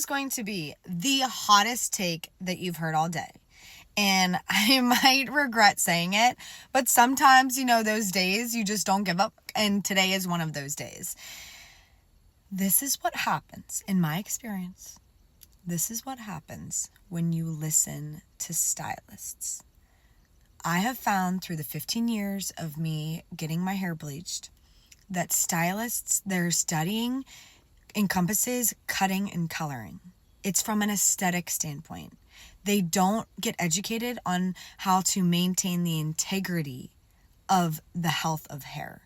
going to be the hottest take that you've heard all day. And I might regret saying it, but sometimes, those days you just don't give up. And today is one of those days. This is what happens, in my experience. This is what happens when you listen to stylists. I have found through the 15 years of me getting my hair bleached that stylists, their studying encompasses cutting and coloring. It's from an aesthetic standpoint. They don't get educated on how to maintain the integrity of the health of hair.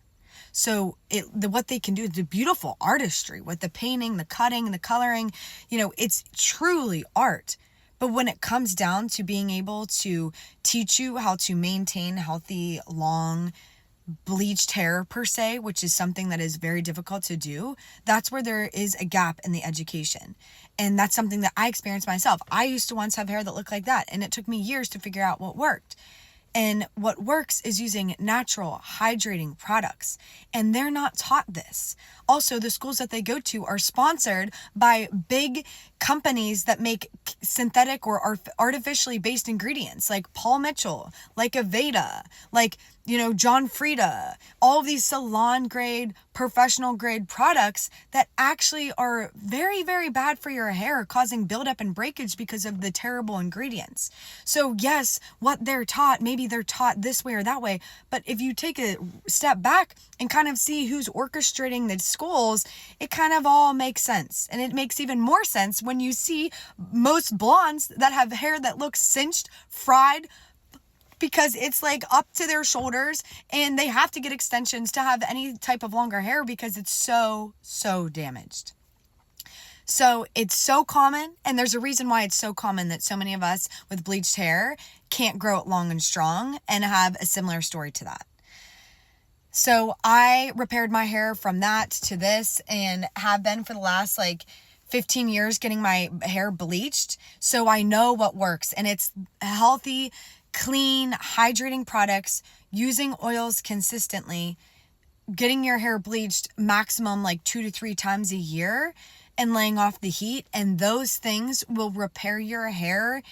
So what they can do is the beautiful artistry with the painting, the cutting, the coloring, it's truly art. But when it comes down to being able to teach you how to maintain healthy, long, bleached hair per se, which is something that is very difficult to do, that's where there is a gap in the education. And that's something that I experienced myself. I used to once have hair that looked like that, and it took me years to figure out what worked. And what works is using natural hydrating products. And they're not taught this. Also, the schools that they go to are sponsored by big companies that make synthetic or artificially based ingredients like Paul Mitchell, like Aveda, like, John Frieda, all of these salon grade, professional grade products that actually are very, very bad for your hair, causing buildup and breakage because of the terrible ingredients. So yes, what they're taught, maybe they're taught this way or that way, but if you take a step back and kind of see who's orchestrating the schools, it kind of all makes sense. And it makes even more sense when you see most blondes that have hair that looks cinched, fried, because it's like up to their shoulders and they have to get extensions to have any type of longer hair because it's so damaged. So it's so common, and there's a reason why it's so common that so many of us with bleached hair can't grow it long and strong and have a similar story to that. So I repaired my hair from that to this and have been for the last 15 years getting my hair bleached. So I know what works, and it's healthy, clean, hydrating products, using oils consistently, getting your hair bleached maximum 2 to 3 times a year, and laying off the heat. And those things will repair your hair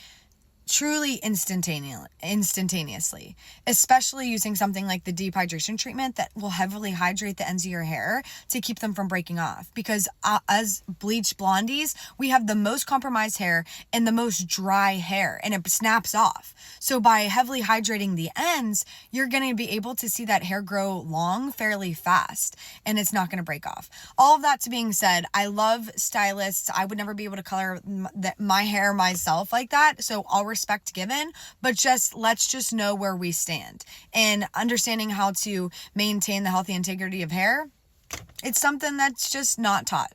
truly instantaneously, especially using something like the deep hydration treatment that will heavily hydrate the ends of your hair to keep them from breaking off. Because as bleached blondies, we have the most compromised hair and the most dry hair, and it snaps off. So by heavily hydrating the ends, you're going to be able to see that hair grow long fairly fast, and it's not going to break off. All of that to being said, I love stylists. I would never be able to color my hair myself like that, so I'll respect given, but let's just know where we stand. And understanding how to maintain the healthy integrity of hair, it's something that's just not taught.